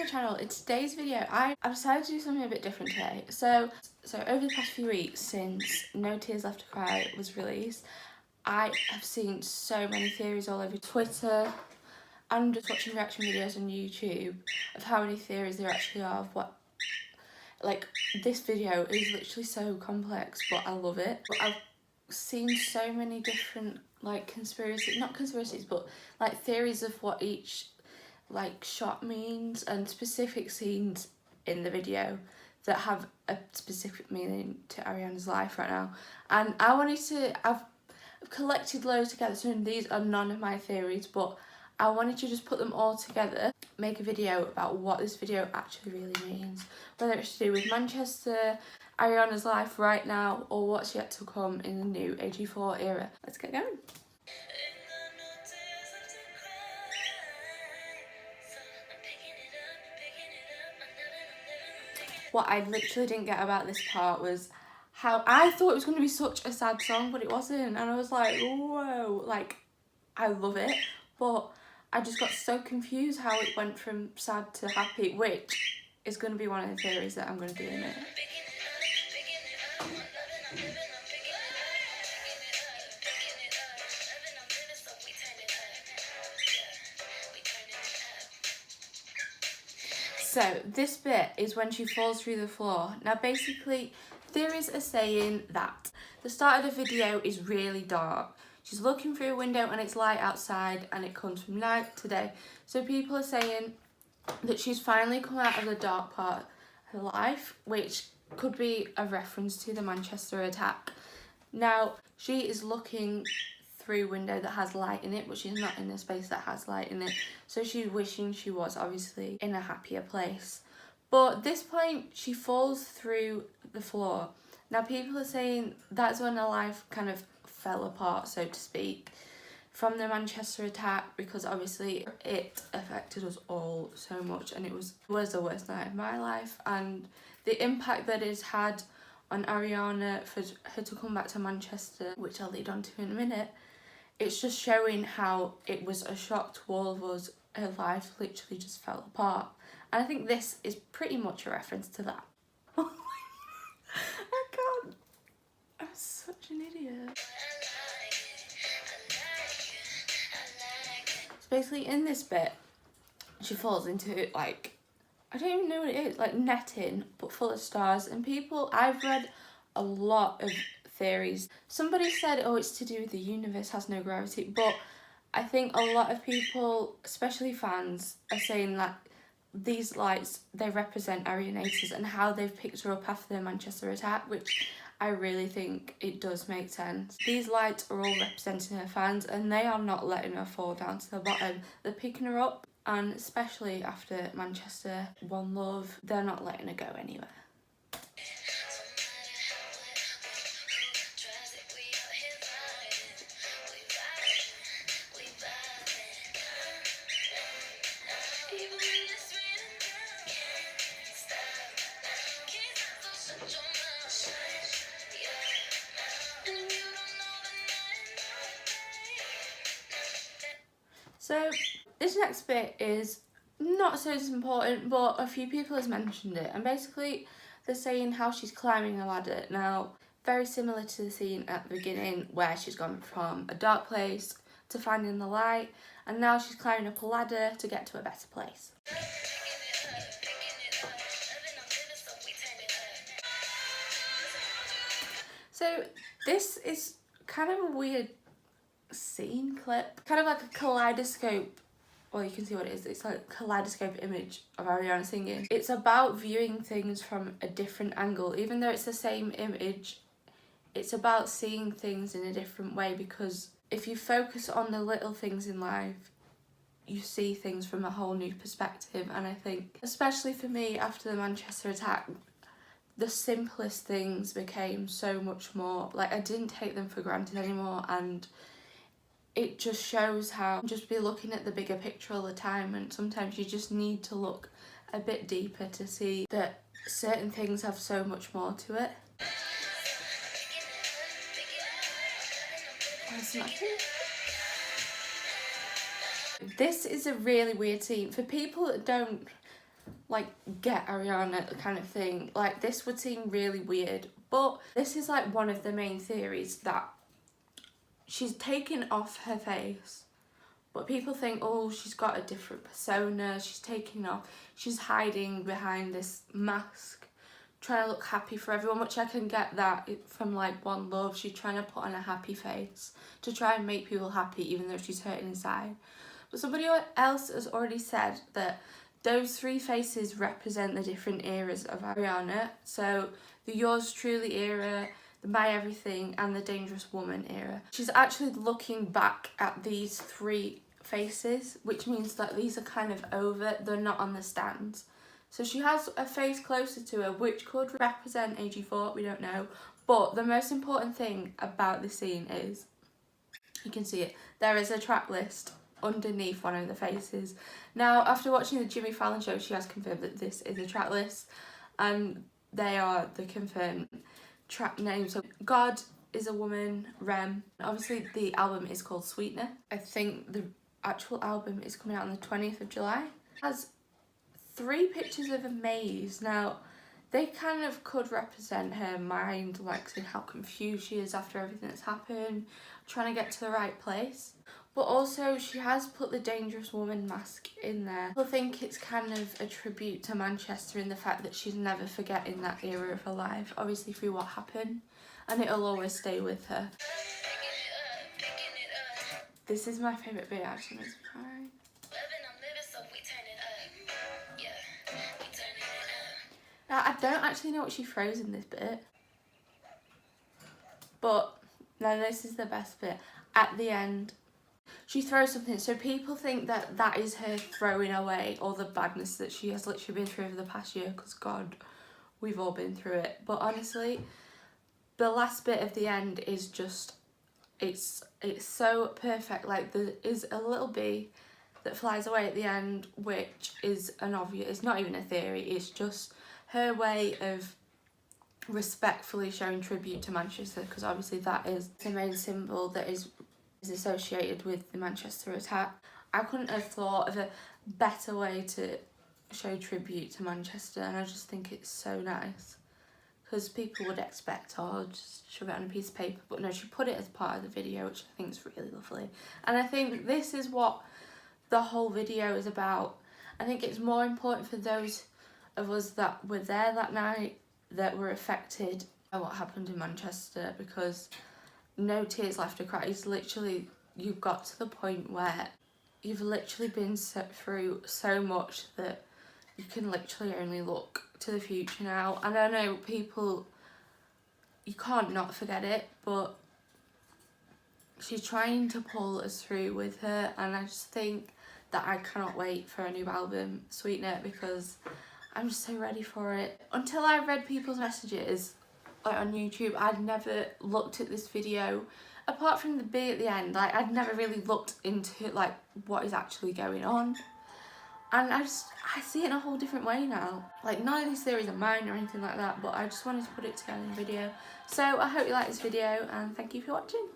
channel. In today's video, I've decided to do something a bit different today. So over the past few weeks since No Tears Left to Cry was released, I have seen so many theories all over Twitter and just watching reaction videos on YouTube of how many theories there actually are of what, like, this video is literally so complex, but I love it. I've seen so many different, like, not conspiracies, but like theories of what each like shot means and specific scenes in the video that have a specific meaning to Ariana's life right now. And I've collected loads together, so these are none of my theories, but I wanted to just put them all together, make a video about what this video actually really means, whether it's to do with Manchester, Ariana's life right now, or what's yet to come in the new AG4 era. Let's get going. What I literally didn't get about this part was how I thought it was going to be such a sad song, but it wasn't, and I was like, whoa, like, I love it, but I just got so confused how it went from sad to happy, which is going to be one of the theories that I'm going to do in a minute. So this bit is when she falls through the floor. Now basically, theories are saying that the start of the video is really dark. She's looking through a window and it's light outside and it comes from night to day. So people are saying that she's finally come out of the dark part of her life, which could be a reference to the Manchester attack. Now, she is looking through a window that has light in it, but she's not in a space that has light in it. So she's wishing she was obviously in a happier place. But at this point, she falls through the floor. Now, people are saying that's when her life kind of fell apart, so to speak, from the Manchester attack, because obviously it affected us all so much, and it was the worst night of my life, and the impact that it's had on Ariana for her to come back to Manchester, which I'll lead on to in a minute. It's just showing how it was a shock to all of us. Her life literally just fell apart, and I think this is pretty much a reference to that. I can't. I'm such an idiot. So basically in this bit, she falls into, like, I don't even know what it is, like netting, but full of stars. And I've read a lot of theories. Somebody said, oh, it's to do with the universe has no gravity, but I think a lot of people, especially fans, are saying that these lights, they represent Ariana's and how they've picked her up after the Manchester attack, which I really think it does make sense. These lights are all representing her fans, and they are not letting her fall down to the bottom. They're picking her up, and especially after Manchester One Love, they're not letting her go anywhere. So this next bit is not so important, but a few people has mentioned it, and basically they're saying how she's climbing a ladder. Now, very similar to the scene at the beginning where she's gone from a dark place to finding the light, and now she's climbing up a ladder to get to a better place. So this is kind of a weird scene clip, kind of like a kaleidoscope. Well, you can see what it is. It's like a kaleidoscope image of Ariana singing. It's about viewing things from a different angle. Even though it's the same image, it's about seeing things in a different way, because if you focus on the little things in life, you see things from a whole new perspective. And I think, especially for me after the Manchester attack, the simplest things became so much more, like, I didn't take them for granted anymore, and it just shows how just be looking at the bigger picture all the time, and sometimes you just need to look a bit deeper to see that certain things have so much more to it. This is a really weird scene. For people that don't like get Ariana kind of thing. Like this would seem really weird, but this is like one of the main theories, that she's taken off her face, but people think, oh, she's got a different persona, she's taking off, she's hiding behind this mask, trying to look happy for everyone, which I can get that from like One Love. She's trying to put on a happy face to try and make people happy even though she's hurting inside. But somebody else has already said that those three faces represent the different eras of Ariana. So the Yours Truly era, the My Everything, and the Dangerous Woman era. She's actually looking back at these three faces, which means that these are kind of over, they're not on the stands. So she has a face closer to her, which could represent AG4, we don't know. But the most important thing about this scene is, you can see it, there is a track list underneath one of the faces. Now, after watching the Jimmy Fallon show, she has confirmed that this is a track list, and they are the confirmed track names. So God is a woman, Rem. Obviously the album is called Sweetener. I think the actual album is coming out on the 20th of July. It has 3 pictures of a maze. Now, they kind of could represent her mind, like seeing how confused she is after everything that's happened, trying to get to the right place. But also she has put the Dangerous Woman mask in there. I think it's kind of a tribute to Manchester in the fact that she's never forgetting that era of her life, obviously through what happened, and it'll always stay with her. This is my favourite bit actually. Now, I don't actually know what she throws in this bit, but no, this is the best bit. At the end, she throws something, so people think that that is her throwing away all the badness that she has literally been through over the past year, because God, we've all been through it. But honestly, the last bit of the end is just, it's so perfect. Like, there is a little bee that flies away at the end, which is an obvious, it's not even a theory, it's just her way of respectfully showing tribute to Manchester, because obviously that is the main symbol that is associated with the Manchester attack. I couldn't have thought of a better way to show tribute to Manchester, and I just think it's so nice, because people would expect, oh, just shove it on a piece of paper, but no, she put it as part of the video, which I think is really lovely. And I think this is what the whole video is about. I think it's more important for those of us that were there that night, that were affected by what happened in Manchester, because no tears left to cry. It's literally, you've got to the point where you've literally been set through so much that you can literally only look to the future now. And I know people, you can't not forget it, but she's trying to pull us through with her, and I just think that I cannot wait for a new album, Sweetener, because I'm just so ready for it. Until I read people's messages like on YouTube, I'd never looked at this video, apart from the bee at the end. Like, I'd never really looked into like what is actually going on, and I see it in a whole different way now. Like, none of these theories are mine or anything like that, but I just wanted to put it together in a video. So I hope you like this video, and thank you for watching.